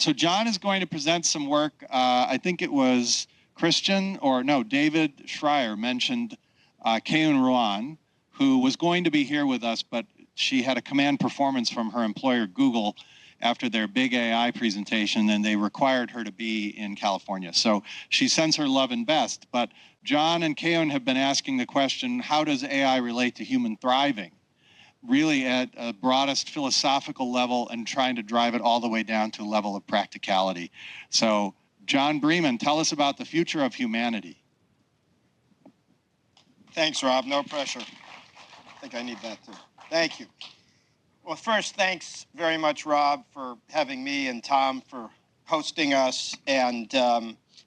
So John is going to present some work. I think it was David Schreier mentioned Keun Ruan, who was going to be here with us, but she had a command performance from her employer, Google, after their big AI presentation, and they required her to be in California. So she sends her love and best. But John and Keun have been asking the question, how does AI relate to human thriving? Really at a broadest philosophical level and trying to drive it all the way down to a level of practicality. So John Bremen, tell us about the future of humanity. Thanks, Rob. No pressure. I think I need that too. Thank you. Well, first, thanks very much, Rob, for having me, and Tom for hosting us, and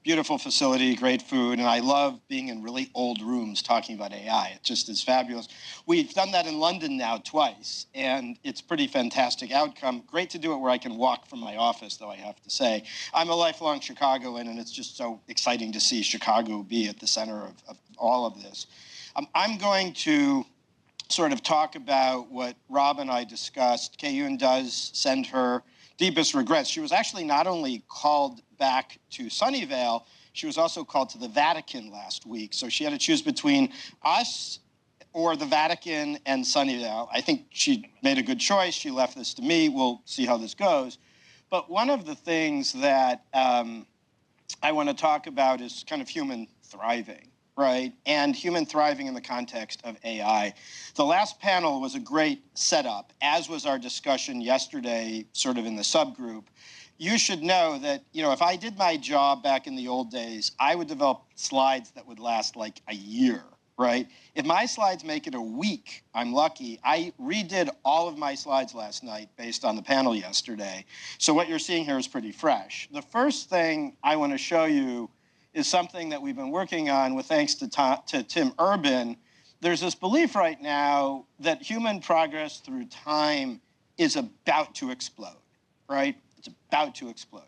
beautiful facility, great food, and I love being in really old rooms talking about AI. It just is fabulous. We've done that in London now twice, and it's pretty fantastic outcome. Great to do it where I can walk from my office, though, I have to say. I'm a lifelong Chicagoan, and it's just so exciting to see Chicago be at the center of all of this. I'm going to sort of talk about what Rob and I discussed. Keun does send her deepest regrets. She was actually not only called back to Sunnyvale, she was also called to the Vatican last week. So she had to choose between us or the Vatican and Sunnyvale. I think she made a good choice. She left this to me. We'll see how this goes. But one of the things that I want to talk about is kind of human thriving, right? And human thriving in the context of AI. The last panel was a great setup, as was our discussion yesterday, sort of in the subgroup. You should know that, if I did my job back in the old days, I would develop slides that would last like a year, right? If my slides make it a week, I'm lucky. I redid all of my slides last night based on the panel yesterday. So what you're seeing here is pretty fresh. The first thing I want to show you is something that we've been working on with thanks to Tim Urban. There's this belief right now that human progress through time is about to explode, right? It's about to explode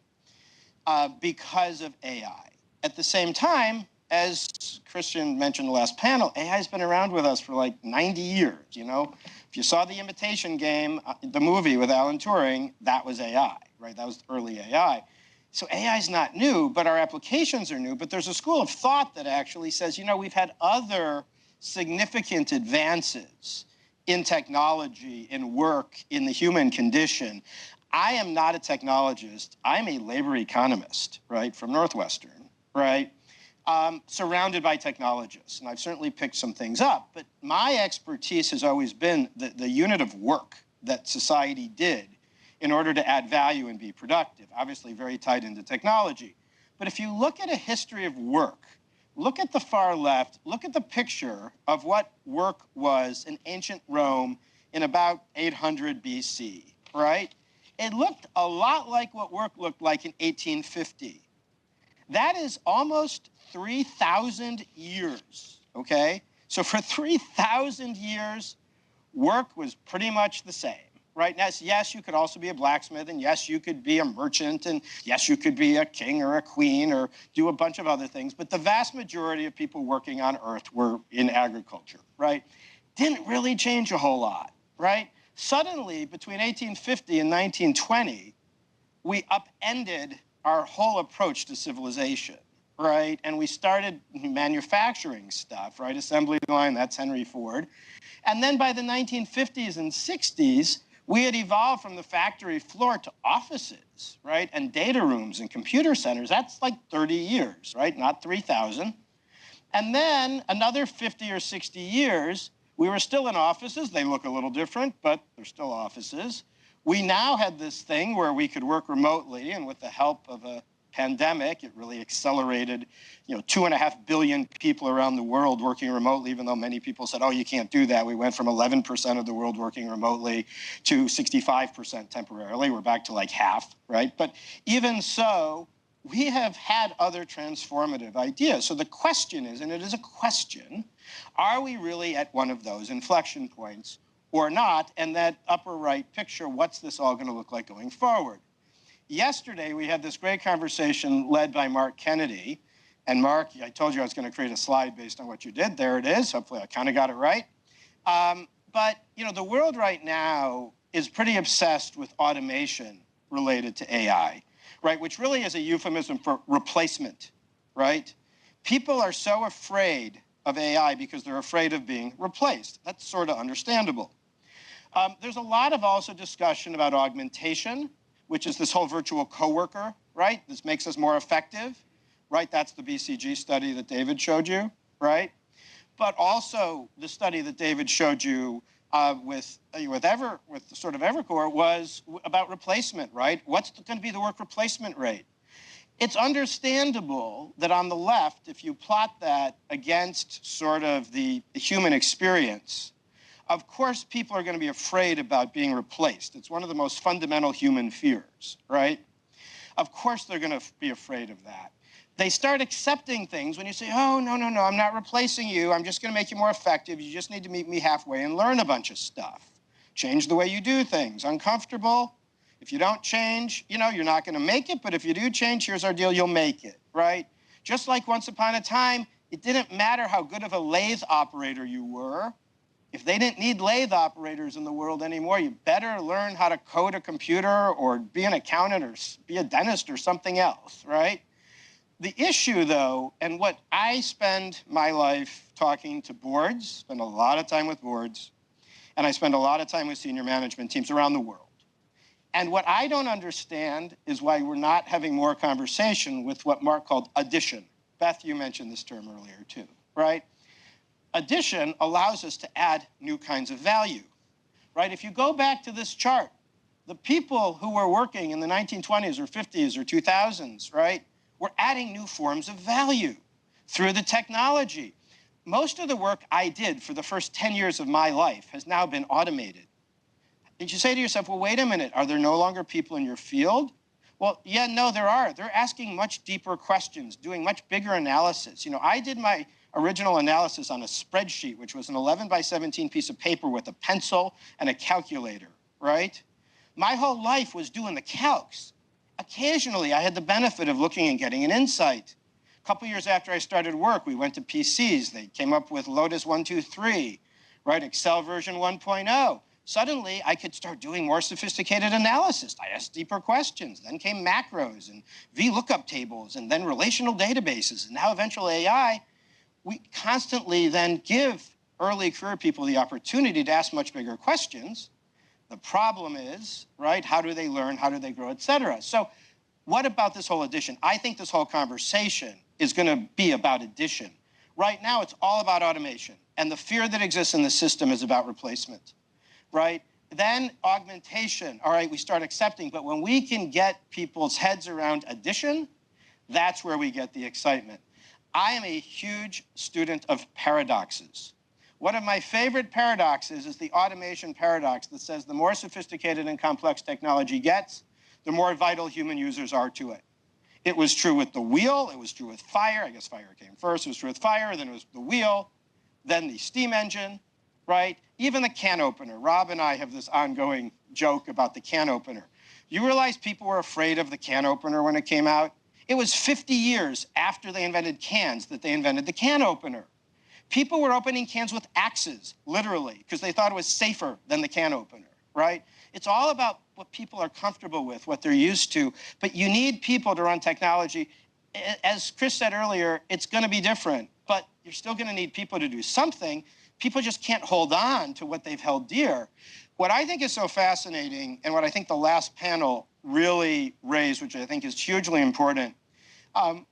because of AI. At the same time, as Christian mentioned in the last panel, AI has been around with us for like 90 years, If you saw The Imitation Game, the movie with Alan Turing, that was AI, right? That was early AI. So AI is not new, but our applications are new. But there's a school of thought that actually says, we've had other significant advances in technology, in work, in the human condition. I am not a technologist. I'm a labor economist, right, from Northwestern, right, surrounded by technologists. And I've certainly picked some things up. But my expertise has always been the unit of work that society did in order to add value and be productive, obviously very tied into technology. But if you look at a history of work, look at the far left, look at the picture of what work was in ancient Rome in about 800 BC, right? It looked a lot like what work looked like in 1850. That is almost 3,000 years, okay? So for 3,000 years, work was pretty much the same. Right now, yes, you could also be a blacksmith, and yes, you could be a merchant, and yes, you could be a king or a queen or do a bunch of other things. But the vast majority of people working on Earth were in agriculture, right? Didn't really change a whole lot, right? Suddenly, between 1850 and 1920, we upended our whole approach to civilization, right? And we started manufacturing stuff, right? Assembly line, that's Henry Ford. And then by the 1950s and 60s, we had evolved from the factory floor to offices, right? And data rooms and computer centers. That's like 30 years, right? Not 3,000. And then another 50 or 60 years, we were still in offices. They look a little different, but they're still offices. We now had this thing where we could work remotely, and with the help of a pandemic, it really accelerated, 2.5 billion people around the world working remotely, even though many people said, oh, you can't do that. We went from 11% of the world working remotely to 65% temporarily. We're back to like half, right? But even so, we have had other transformative ideas. So the question is, and it is a question, are we really at one of those inflection points or not? And that upper right picture, what's this all going to look like going forward? Yesterday, we had this great conversation led by Mark Kennedy. And Mark, I told you I was going to create a slide based on what you did. There it is. Hopefully, I kind of got it right. But the world right now is pretty obsessed with automation related to AI. right? Which really is a euphemism for replacement, right? People are so afraid of AI because they're afraid of being replaced. That's sort of understandable. There's a lot of also discussion about augmentation, which is this whole virtual coworker, right? This makes us more effective, right? That's the BCG study that David showed you, right? But also the study that David showed you with sort of Evercore was about replacement, right? What's going to be the work replacement rate? It's understandable that on the left, if you plot that against sort of the human experience, of course, people are going to be afraid about being replaced. It's one of the most fundamental human fears, right? Of course, they're going to be afraid of that. They start accepting things when you say, oh, no, I'm not replacing you. I'm just going to make you more effective. You just need to meet me halfway and learn a bunch of stuff. Change the way you do things. Uncomfortable. If you don't change, you're not going to make it. But if you do change, here's our deal. You'll make it, right? Just like once upon a time, it didn't matter how good of a lathe operator you were. If they didn't need lathe operators in the world anymore, you better learn how to code a computer or be an accountant or be a dentist or something else, right? The issue, though, and what I spend my life talking to boards, spend a lot of time with boards, and I spend a lot of time with senior management teams around the world. And what I don't understand is why we're not having more conversation with what Mark called addition. Beth, you mentioned this term earlier, too, right? Addition allows us to add new kinds of value, right? If you go back to this chart, the people who were working in the 1920s or 50s or 2000s, right, were adding new forms of value through the technology. Most of the work I did for the first 10 years of my life has now been automated. Did you say to yourself, well, wait a minute, are there no longer people in your field? Well, yeah, no, there are. They're asking much deeper questions, doing much bigger analysis. I did my original analysis on a spreadsheet, which was an 11 by 17 piece of paper with a pencil and a calculator, right? My whole life was doing the calcs. Occasionally, I had the benefit of looking and getting an insight. A couple years after I started work, we went to PCs. They came up with Lotus 123, right? Excel version 1.0. Suddenly, I could start doing more sophisticated analysis. I asked deeper questions. Then came macros and VLOOKUP tables, and then relational databases, and now eventually AI. We constantly then give early career people the opportunity to ask much bigger questions. The problem is, right, how do they learn, how do they grow, et cetera. So what about this whole addition? I think this whole conversation is going to be about addition. Right now, it's all about automation. And the fear that exists in the system is about replacement, right? Then augmentation, all right, we start accepting. But when we can get people's heads around addition, that's where we get the excitement. I am a huge student of paradoxes. One of my favorite paradoxes is the automation paradox that says the more sophisticated and complex technology gets, the more vital human users are to it. It was true with the wheel. It was true with fire. I guess fire came first. It was true with fire. Then it was the wheel. Then the steam engine, right? Even the can opener. Rob and I have this ongoing joke about the can opener. You realize people were afraid of the can opener when it came out? It was 50 years after they invented cans that they invented the can opener. People were opening cans with axes, literally, because they thought it was safer than the can opener, right? It's all about what people are comfortable with, what they're used to. But you need people to run technology. As Chris said earlier, it's going to be different, but you're still going to need people to do something. People just can't hold on to what they've held dear. What I think is so fascinating, and what I think the last panel really raised, which I think is hugely important,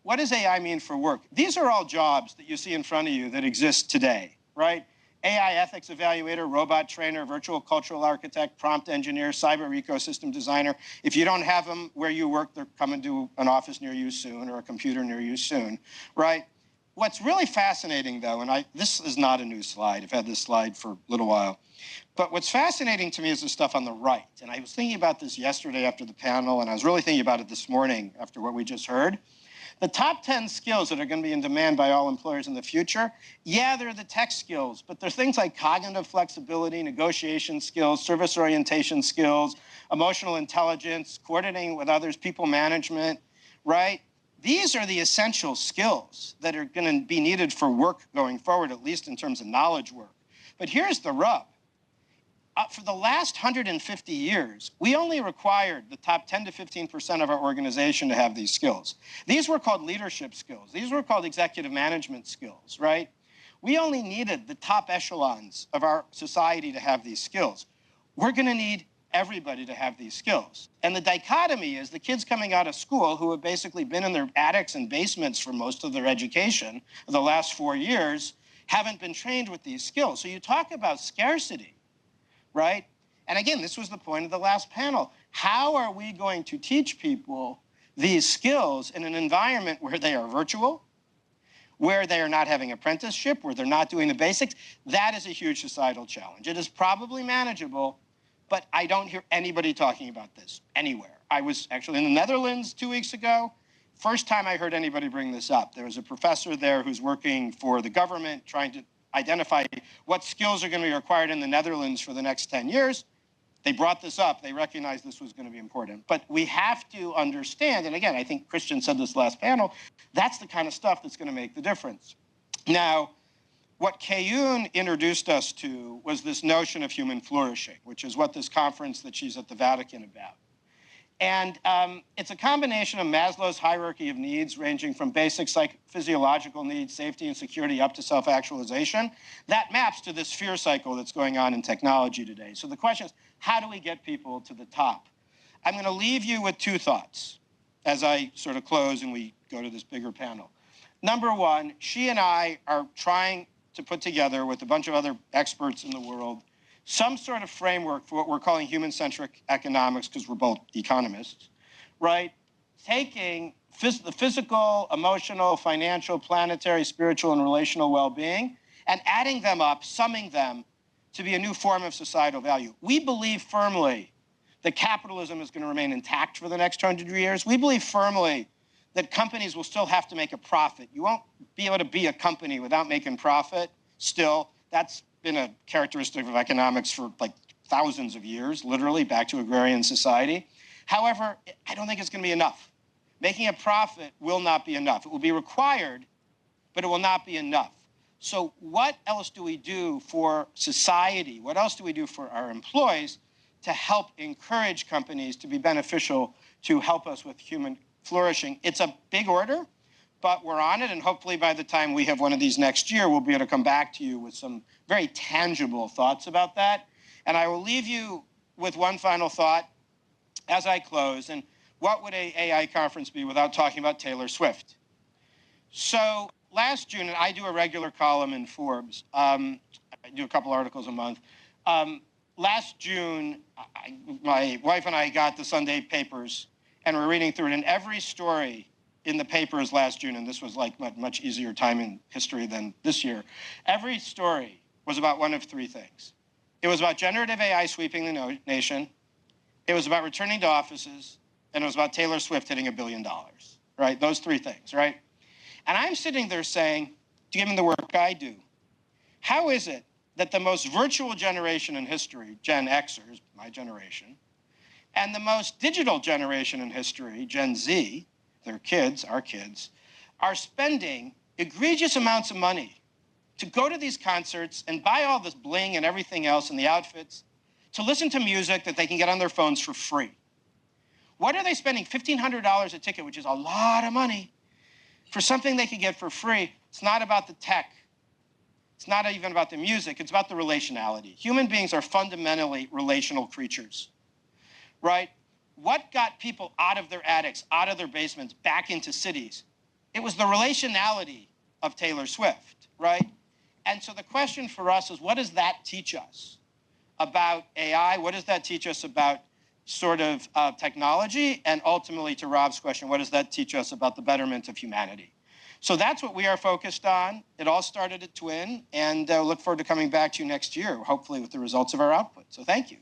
what does AI mean for work? These are all jobs that you see in front of you that exist today, right? AI ethics evaluator, robot trainer, virtual cultural architect, prompt engineer, cyber ecosystem designer. If you don't have them where you work, they're coming to an office near you soon or a computer near you soon, right? What's really fascinating, though, and this is not a new slide. I've had this slide for a little while. But what's fascinating to me is the stuff on the right. And I was thinking about this yesterday after the panel, and I was really thinking about it this morning after what we just heard. The top 10 skills that are going to be in demand by all employers in the future, yeah, they're the tech skills, but they're things like cognitive flexibility, negotiation skills, service orientation skills, emotional intelligence, coordinating with others, people management, right? These are the essential skills that are going to be needed for work going forward, at least in terms of knowledge work. But here's the rub. for the last 150 years, we only required the top 10 to 15% of our organization to have these skills. These were called leadership skills. These were called executive management skills, right? We only needed the top echelons of our society to have these skills. We're going to need everybody to have these skills. And the dichotomy is the kids coming out of school who have basically been in their attics and basements for most of their education the last 4 years haven't been trained with these skills. So you talk about scarcity, right? And again, this was the point of the last panel. How are we going to teach people these skills in an environment where they are virtual, where they are not having apprenticeship, where they're not doing the basics? That is a huge societal challenge. It is probably manageable, but I don't hear anybody talking about this anywhere. I was actually in the Netherlands 2 weeks ago. First time I heard anybody bring this up. There was a professor there who's working for the government trying to identify what skills are going to be required in the Netherlands for the next 10 years. They brought this up. They recognized this was going to be important. But we have to understand, and again, I think Christian said this last panel, that's the kind of stuff that's going to make the difference. Now, what Kayun introduced us to was this notion of human flourishing, which is what this conference that she's at the Vatican about. And it's a combination of Maslow's hierarchy of needs, ranging from basic physiological needs, safety and security, up to self-actualization. That maps to this fear cycle that's going on in technology today. So the question is, how do we get people to the top? I'm going to leave you with two thoughts as I sort of close and we go to this bigger panel. Number one, she and I are trying to put together with a bunch of other experts in the world some sort of framework for what we're calling human-centric economics, because we're both economists, right? Taking the physical, emotional, financial, planetary, spiritual, and relational well-being and adding them up, summing them to be a new form of societal value. We believe firmly that capitalism is going to remain intact for the next 100 years. We believe firmly that companies will still have to make a profit. You won't be able to be a company without making profit still. That's been a characteristic of economics for like thousands of years, literally back to agrarian society. However, I don't think it's going to be enough. Making a profit will not be enough. It will be required, but it will not be enough. So what else do we do for society? What else do we do for our employees to help encourage companies to be beneficial to help us with human flourishing? It's a big order, but we're on it, and hopefully by the time we have one of these next year, we'll be able to come back to you with some very tangible thoughts about that. And I will leave you with one final thought as I close. And what would an AI conference be without talking about Taylor Swift? So last June, and I do a regular column in Forbes. I do a couple articles a month. Last June, my wife and I got the Sunday papers, and we're reading through it, and every story in the papers last June, and this was like much easier time in history than this year, every story was about one of three things. It was about generative AI sweeping the nation, it was about returning to offices, and it was about Taylor Swift hitting $1 billion, right? Those three things, right? And I'm sitting there saying, given the work I do, how is it that the most virtual generation in history, Gen Xers, my generation, and the most digital generation in history, Gen Z, their kids, our kids, are spending egregious amounts of money to go to these concerts and buy all this bling and everything else and the outfits, to listen to music that they can get on their phones for free? What are they spending $1,500 a ticket, which is a lot of money, for something they could get for free? It's not about the tech. It's not even about the music. It's about the relationality. Human beings are fundamentally relational creatures, right? What got people out of their attics, out of their basements, back into cities? It was the relationality of Taylor Swift, right? And so the question for us is, what does that teach us about AI? What does that teach us about sort of technology? And ultimately, to Rob's question, what does that teach us about the betterment of humanity? So that's what we are focused on. It all started at Twin, and look forward to coming back to you next year, hopefully with the results of our output. So thank you.